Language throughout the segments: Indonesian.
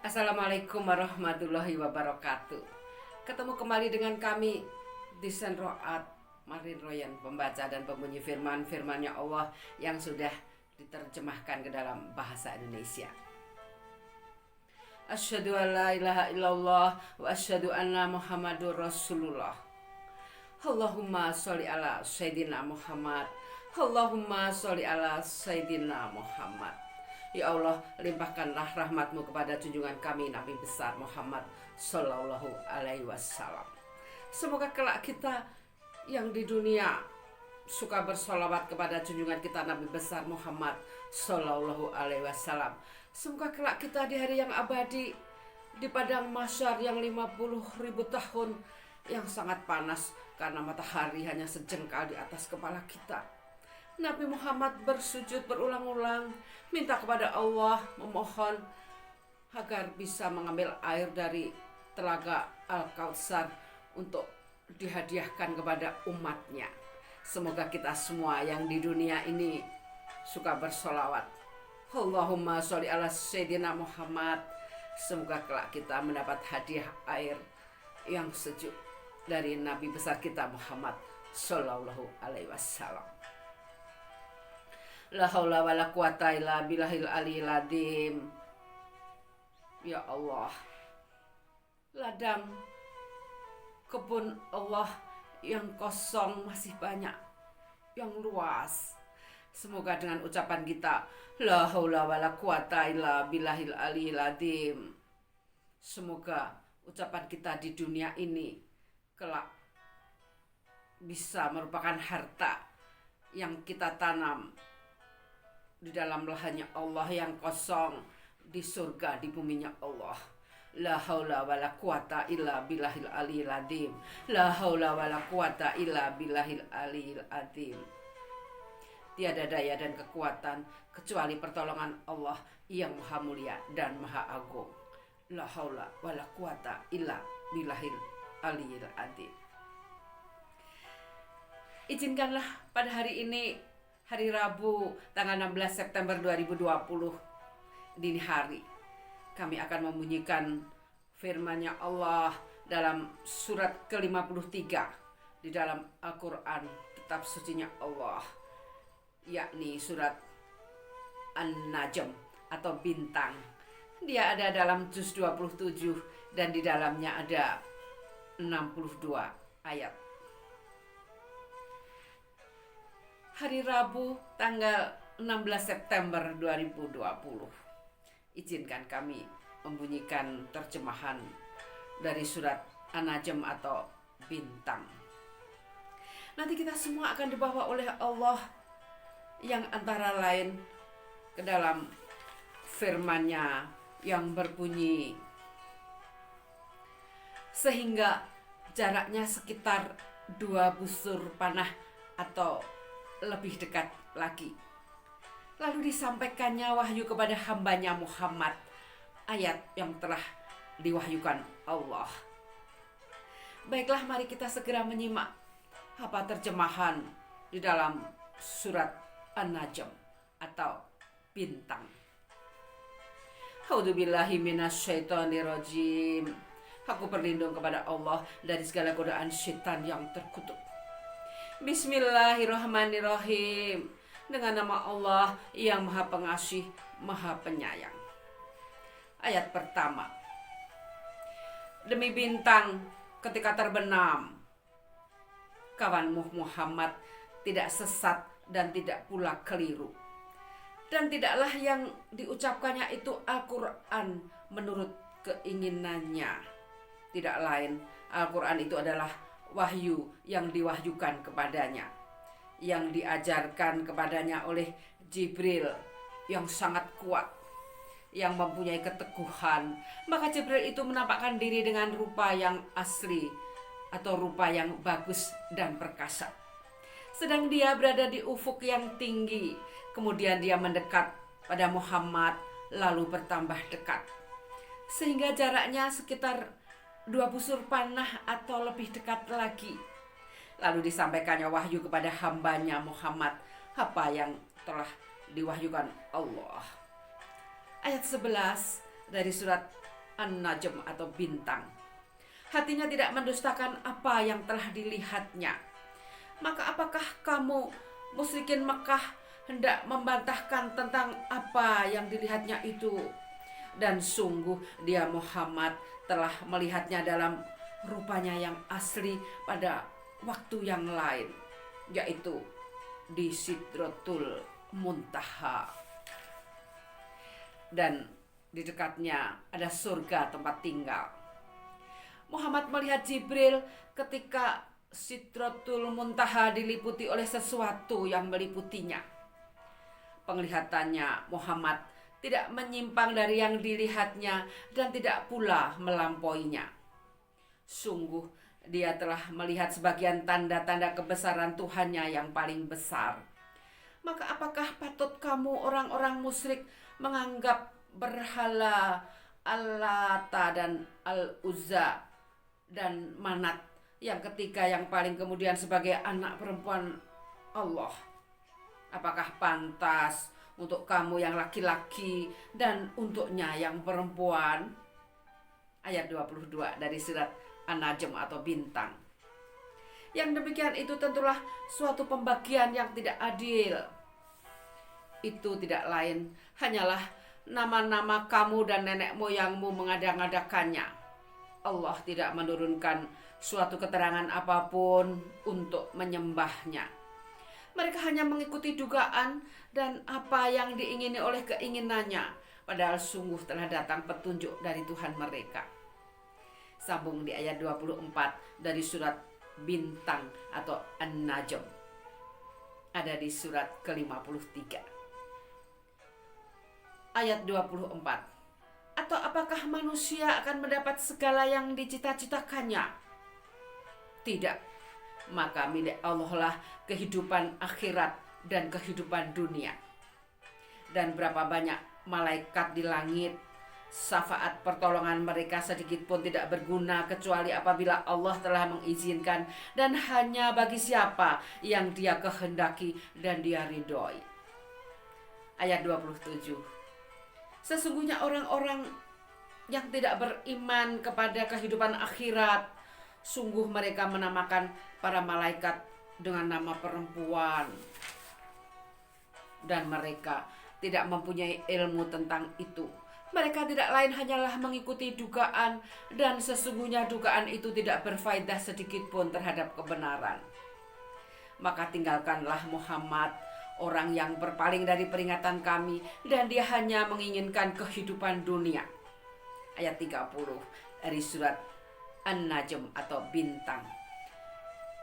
Assalamualaikum warahmatullahi wabarakatuh. Ketemu kembali dengan kami di Senroat Marin Royan, pembaca dan pembunyi firman-firmannya Allah yang sudah diterjemahkan ke dalam bahasa Indonesia. Asyhadu an la ilaha illallah wa asyhadu anna Muhammadur Rasulullah. Allahumma sholli ala Sayyidina Muhammad. Allahumma sholli ala Sayyidina Muhammad. Ya Allah, limpahkanlah rahmat-Mu kepada junjungan kami Nabi besar Muhammad Sallallahu Alaihi Wasallam. Semoga kelak kita yang di dunia suka bersolawat kepada junjungan kita Nabi besar Muhammad Sallallahu Alaihi Wasallam, semoga kelak kita di hari yang abadi, di padang mahsyar yang 50.000 tahun yang sangat panas karena matahari hanya sejengkal di atas kepala kita, Nabi Muhammad bersujud berulang-ulang, minta kepada Allah, memohon agar bisa mengambil air dari telaga Al-Kautsar untuk dihadiahkan kepada umatnya. Semoga kita semua yang di dunia ini suka bersolawat. Allahumma sholli ala Sayyidina Muhammad. Semoga kelak kita mendapat hadiah air yang sejuk dari Nabi besar kita Muhammad Sallallahu Alaihi Wasallam. La haula wala quwata illa billahil aliyil azim. Ya Allah, ladang kebun Allah yang kosong masih banyak, yang luas. Semoga dengan ucapan kita la haula wala quwata illa billahil aliyil azim, semoga ucapan kita di dunia ini kelak bisa merupakan harta yang kita tanam di dalam lahannya Allah yang kosong di surga, di buminya Allah. La haula wala quwata illa billahil aliyil azim. La haula wala quwata illa billahil aliyil azim. Tiada daya dan kekuatan kecuali pertolongan Allah yang maha mulia dan maha agung. La haula wala quwata illa billahil aliyil azim. Izinkanlah pada hari ini, hari Rabu tanggal 16 September 2020 dini hari, kami akan membunyikan firman-Nya Allah dalam surat ke-53 di dalam Al-Quran kitab sucinya Allah, yakni surat An-Najm atau bintang. Dia ada dalam juz 27 dan di dalamnya ada 62 ayat. Hari Rabu tanggal 16 September 2020. Izinkan kami membunyikan terjemahan dari surat An-Najm atau bintang. Nanti kita semua akan dibawa oleh Allah yang antara lain ke dalam firman-Nya yang berbunyi, sehingga jaraknya sekitar 2 busur panah atau lebih dekat lagi. Lalu disampaikannya wahyu kepada hambanya Muhammad, ayat yang telah diwahyukan Allah. Baiklah, mari kita segera menyimak apa terjemahan di dalam surat An-Najm atau bintang. A'udzubillahi minasyaitonirrajim. Aku berlindung kepada Allah dari segala godaan syaitan yang terkutuk. Bismillahirrahmanirrahim. Dengan nama Allah yang maha pengasih, maha penyayang. Ayat pertama. Demi bintang ketika terbenam, kawanmu Muhammad tidak sesat dan tidak pula keliru. Dan tidaklah yang diucapkannya itu Al-Quran menurut keinginannya. Tidak lain, Al-Quran itu adalah wahyu yang diwahyukan kepadanya, yang diajarkan kepadanya oleh Jibril yang sangat kuat, yang mempunyai keteguhan. Maka Jibril itu menampakkan diri dengan rupa yang asli atau rupa yang bagus dan perkasa. Sedang dia berada di ufuk yang tinggi. Kemudian dia mendekat pada Muhammad, lalu bertambah dekat, sehingga jaraknya sekitar 2 busur panah atau lebih dekat lagi. Lalu disampaikannya wahyu kepada hambanya Muhammad apa yang telah diwahyukan Allah. Ayat 11 dari surat An-Najm atau bintang. Hatinya tidak mendustakan apa yang telah dilihatnya. Maka apakah kamu musyrikin Mekah hendak membantahkan tentang apa yang dilihatnya itu? Dan sungguh dia Muhammad telah melihatnya dalam rupanya yang asli pada waktu yang lain, yaitu di Sidratul Muntaha. Dan di dekatnya ada surga tempat tinggal. Muhammad melihat Jibril ketika Sidratul Muntaha diliputi oleh sesuatu yang meliputinya. Penglihatannya Muhammad tidak menyimpang dari yang dilihatnya dan tidak pula melampauinya. Sungguh dia telah melihat sebagian tanda-tanda kebesaran Tuhannya yang paling besar. Maka apakah patut kamu orang-orang musyrik menganggap berhala Al-Lata dan Al-Uzza dan Manat yang ketiga yang paling kemudian sebagai anak perempuan Allah? Apakah pantas untuk kamu yang laki-laki dan untuknya yang perempuan? Ayat 22 dari surat An-Najm atau bintang. Yang demikian itu tentulah suatu pembagian yang tidak adil. Itu tidak lain hanyalah nama-nama kamu dan nenek moyangmu mengada-ngadakannya. Allah tidak menurunkan suatu keterangan apapun untuk menyembahnya. Mereka hanya mengikuti dugaan dan apa yang diingini oleh keinginannya, padahal sungguh telah datang petunjuk dari Tuhan mereka. Sambung di ayat 24 dari surat Bintang atau An-Najm. Ada di surat ke-53. Ayat 24. Atau apakah manusia akan mendapat segala yang dicita-citakannya? Tidak. Maka milik Allah lah kehidupan akhirat dan kehidupan dunia. Dan berapa banyak malaikat di langit, syafaat pertolongan mereka sedikit pun tidak berguna kecuali apabila Allah telah mengizinkan, dan hanya bagi siapa yang Dia kehendaki dan Dia ridhoi. Ayat 27. Sesungguhnya orang-orang yang tidak beriman kepada kehidupan akhirat, sungguh mereka menamakan para malaikat dengan nama perempuan, dan mereka tidak mempunyai ilmu tentang itu. Mereka tidak lain hanyalah mengikuti dugaan, dan sesungguhnya dugaan itu tidak berfaedah sedikit pun terhadap kebenaran. Maka tinggalkanlah Muhammad, orang yang berpaling dari peringatan kami, dan dia hanya menginginkan kehidupan dunia. Ayat 30 dari surat An-Najm atau bintang.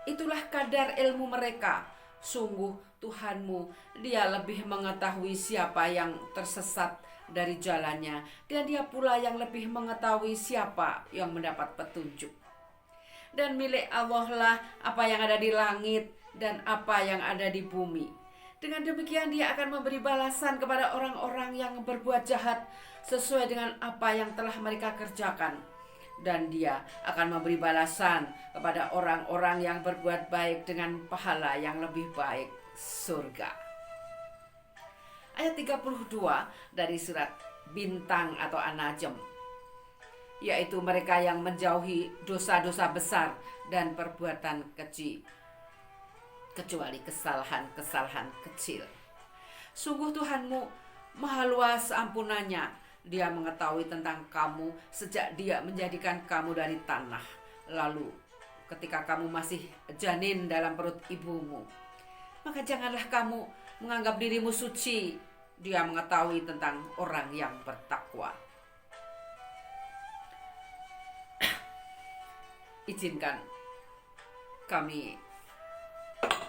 Itulah kadar ilmu mereka. Sungguh Tuhanmu, Dia lebih mengetahui siapa yang tersesat dari jalannya, dan Dia pula yang lebih mengetahui siapa yang mendapat petunjuk. Dan milik Allah lah apa yang ada di langit dan apa yang ada di bumi. Dengan demikian Dia akan memberi balasan kepada orang-orang yang berbuat jahat sesuai dengan apa yang telah mereka kerjakan. Dan Dia akan memberi balasan kepada orang-orang yang berbuat baik dengan pahala yang lebih baik, surga. Ayat 32 dari surat Bintang atau An-Najm, yaitu mereka yang menjauhi dosa-dosa besar dan perbuatan keji, kecuali kesalahan-kesalahan kecil. Sungguh Tuhanmu maha luas ampunannya. Dia mengetahui tentang kamu sejak Dia menjadikan kamu dari tanah, lalu ketika kamu masih janin dalam perut ibumu. Maka janganlah kamu menganggap dirimu suci. Dia mengetahui tentang orang yang bertakwa. Izinkan kami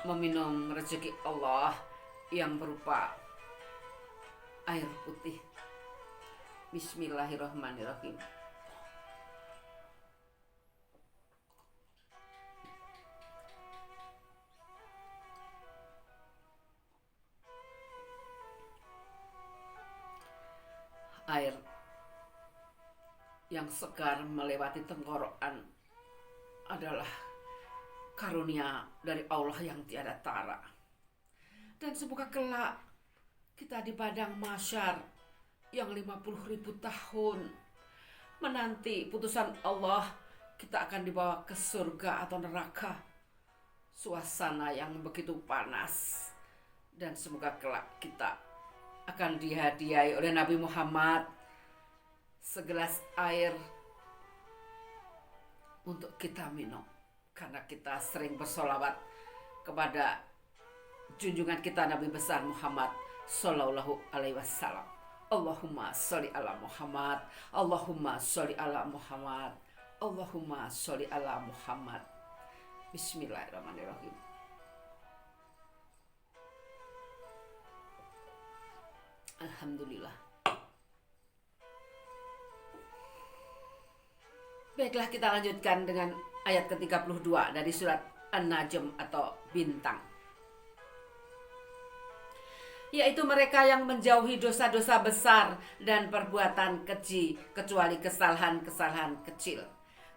meminum rezeki Allah yang berupa air putih. Bismillahirrahmanirrahim. Air yang segar melewati tenggorokan adalah karunia dari Allah yang tiada tara. Dan semoga kelak kita di padang mahsyar yang 50.000 tahun menanti putusan Allah, kita akan dibawa ke surga atau neraka. Suasana yang begitu panas. Dan semoga kelak kita akan dihadiahi oleh Nabi Muhammad segelas air untuk kita minum. Karena kita sering bersolawat kepada junjungan kita Nabi besar Muhammad Sallallahu Alaihi Wasallam. Allahumma sholli ala Muhammad, Allahumma sholli ala Muhammad, Allahumma sholli ala Muhammad. Bismillahirrahmanirrahim. Alhamdulillah. Baiklah, kita lanjutkan dengan ayat ke-32 dari surat An-Najm atau Bintang. Yaitu mereka yang menjauhi dosa-dosa besar dan perbuatan keji, kecuali kesalahan-kesalahan kecil.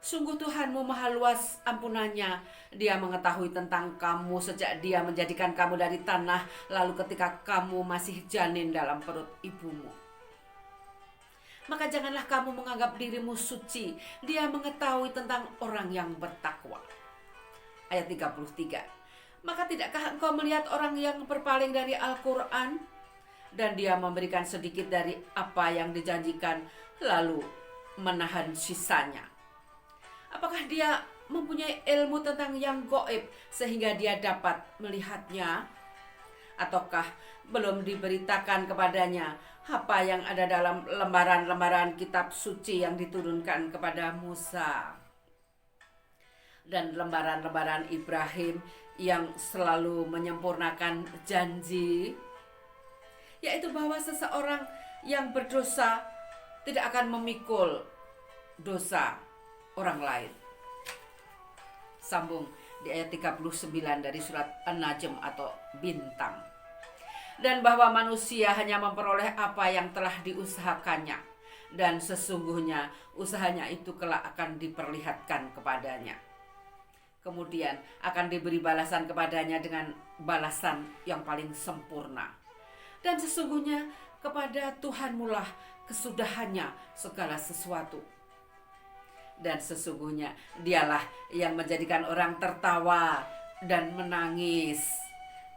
Sungguh Tuhanmu maha luas ampunannya. Dia mengetahui tentang kamu sejak Dia menjadikan kamu dari tanah, lalu ketika kamu masih janin dalam perut ibumu. Maka janganlah kamu menganggap dirimu suci. Dia mengetahui tentang orang yang bertakwa. Ayat 33. Maka tidakkah engkau melihat orang yang berpaling dari Al-Quran? Dan dia memberikan sedikit dari apa yang dijanjikan, lalu menahan sisanya. Apakah dia mempunyai ilmu tentang yang gaib sehingga dia dapat melihatnya? Ataukah belum diberitakan kepadanya apa yang ada dalam lembaran-lembaran kitab suci yang diturunkan kepada Musa? Dan lembaran-lembaran Ibrahim yang selalu menyempurnakan janji, yaitu bahwa seseorang yang berdosa tidak akan memikul dosa orang lain. Sambung di ayat 39 dari surat An-Najm atau Bintang. Dan bahwa manusia hanya memperoleh apa yang telah diusahakannya, dan sesungguhnya usahanya itu kelak akan diperlihatkan kepadanya. Kemudian akan diberi balasan kepadanya dengan balasan yang paling sempurna. Dan sesungguhnya kepada Tuhanmu lah kesudahannya segala sesuatu. Dan sesungguhnya Dialah yang menjadikan orang tertawa dan menangis.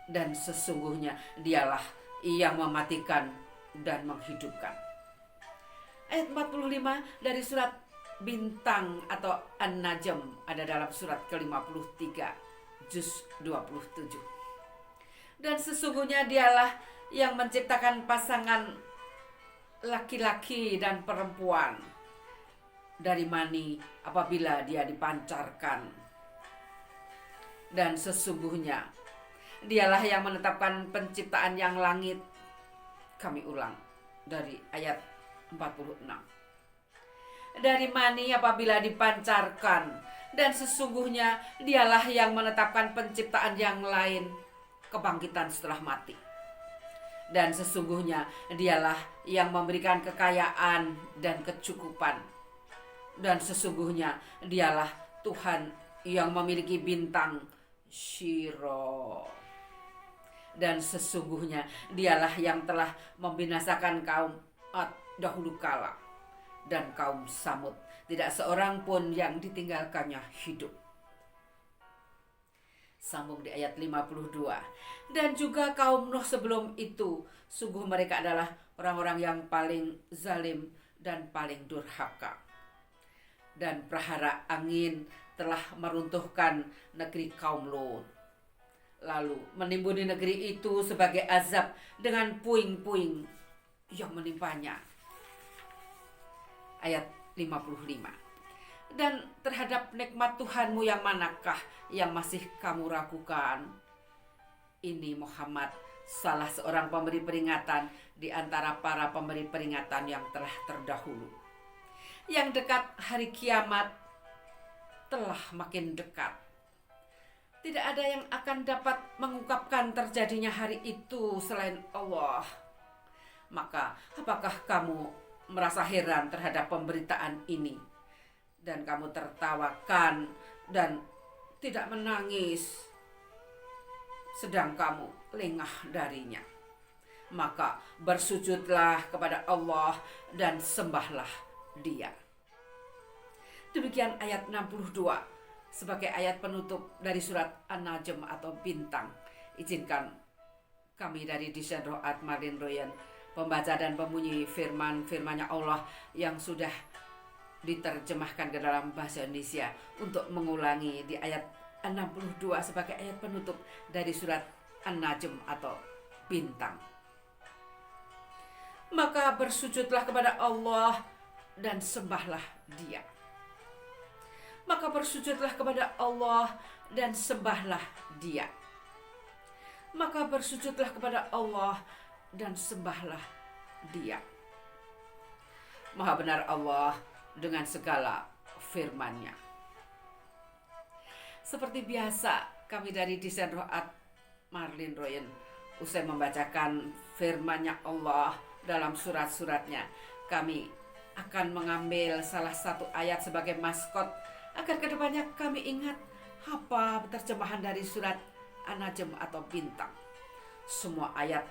Dan sesungguhnya Dialah yang mematikan dan menghidupkan. Ayat 45 dari surat Bintang atau An-Najm ada dalam surat ke-53 juz 27. Dan sesungguhnya Dialah yang menciptakan pasangan laki-laki dan perempuan dari mani apabila dia dipancarkan. Dan sesungguhnya Dialah yang menetapkan penciptaan yang langit. Kami ulang dari ayat 46. Dari mani apabila dipancarkan, dan sesungguhnya Dialah yang menetapkan penciptaan yang lain, kebangkitan setelah mati. Dan sesungguhnya Dialah yang memberikan kekayaan dan kecukupan. Dan sesungguhnya Dialah Tuhan yang memiliki bintang Syiro. Dan sesungguhnya Dialah yang telah membinasakan kaum Ad dahulu kala, dan kaum Samud tidak seorang pun yang ditinggalkannya hidup. Sambung di ayat 52. Dan juga kaum Nuh sebelum itu, sungguh mereka adalah orang-orang yang paling zalim dan paling durhaka. Dan prahara angin telah meruntuhkan negeri kaum Lot, lalu menimbuni negeri itu sebagai azab dengan puing-puing yang menimpanya. Ayat 55. Dan terhadap nikmat Tuhanmu yang manakah yang masih kamu ragukan? Ini Muhammad, salah seorang pemberi peringatan di antara para pemberi peringatan yang telah terdahulu. Yang dekat hari kiamat telah makin dekat. Tidak ada yang akan dapat mengungkapkan terjadinya hari itu selain Allah. Maka apakah kamu merasa heran terhadap pemberitaan ini, dan kamu tertawakan dan tidak menangis, sedang kamu lengah darinya? Maka bersujudlah kepada Allah dan sembahlah Dia. Demikian ayat 62 sebagai ayat penutup dari surat An-Najm atau Bintang. Izinkan kami dari Desain Ro'at Marlin Royan membaca dan membunyi firman-firmannya Allah yang sudah diterjemahkan ke dalam bahasa Indonesia untuk mengulangi di ayat 62 sebagai ayat penutup dari surat An-Najm atau Bintang. Maka bersujudlah kepada Allah dan sembahlah Dia. Maka bersujudlah kepada Allah dan sembahlah Dia. Maka bersujudlah kepada Allah dan sembahlah Dia. Maha benar Allah dengan segala firman-Nya. Seperti biasa, kami dari Desain Ro'at Marlin Royan usai membacakan firman-Nya Allah dalam surat-suratnya, kami akan mengambil salah satu ayat sebagai maskot agar kedepannya kami ingat apa terjemahan dari surat An-Najm atau Bintang. Semua ayat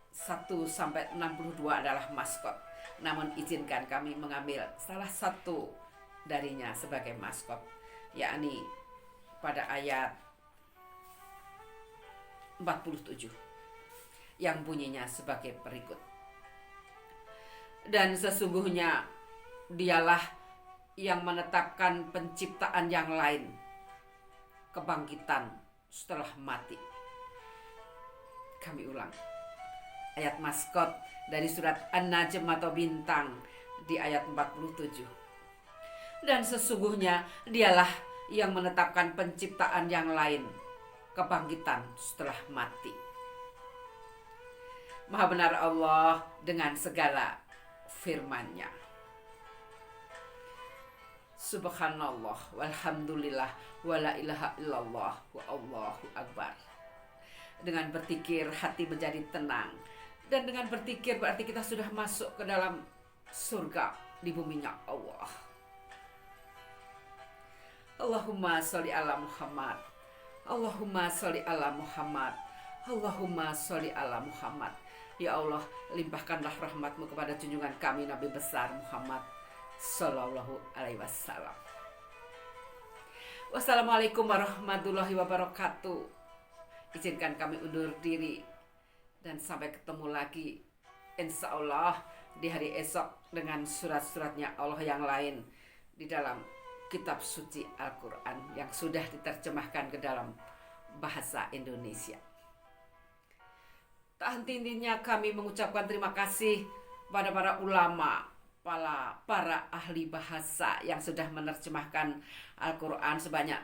1-62 adalah maskot. Namun izinkan kami mengambil salah satu darinya sebagai maskot, yakni pada ayat 47 yang bunyinya sebagai berikut. Dan sesungguhnya Dialah yang menetapkan penciptaan yang lain, kebangkitan setelah mati. Kami ulang. Ayat maskot dari surat An-Najm atau Bintang di ayat 47. Dan sesungguhnya Dialah yang menetapkan penciptaan yang lain, kebangkitan setelah mati. Maha benar Allah dengan segala firman-Nya. Subhanallah walhamdulillah wala ilaha illallah wa Allahu akbar. Dengan berpikir hati menjadi tenang, dan dengan berpikir berarti kita sudah masuk ke dalam surga di buminya Allah. Allahumma sholli ala Muhammad. Allahumma sholli ala Muhammad. Allahumma sholli ala Muhammad. Ya Allah, limpahkanlah rahmat-Mu kepada junjungan kami Nabi besar Muhammad Sallallahu alaihi wasallam. Wassalamualaikum warahmatullahi wabarakatuh. Izinkan kami undur diri dan sampai ketemu lagi insya Allah di hari esok dengan surat-suratnya Allah yang lain di dalam kitab suci Al-Quran yang sudah diterjemahkan ke dalam bahasa Indonesia. Tak henti-hentinya kami mengucapkan terima kasih pada para ulama, para ahli bahasa yang sudah menerjemahkan Al-Quran sebanyak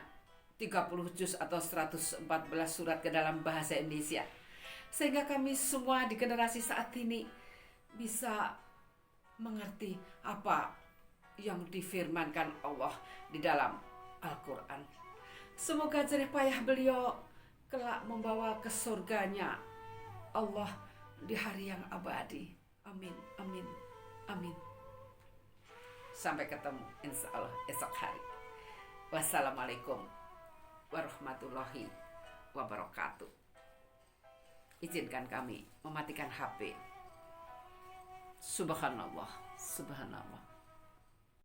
30 juz atau 114 surat ke dalam bahasa Indonesia, sehingga kami semua di generasi saat ini bisa mengerti apa yang difirmankan Allah di dalam Al-Quran. Semoga jerih payah beliau kelak membawa ke surganya Allah di hari yang abadi. Amin, amin, amin. Sampai ketemu insya Allah esok hari. Wassalamualaikum warahmatullahi wabarakatuh. Izinkan kami mematikan HP. Subhanallah, subhanallah.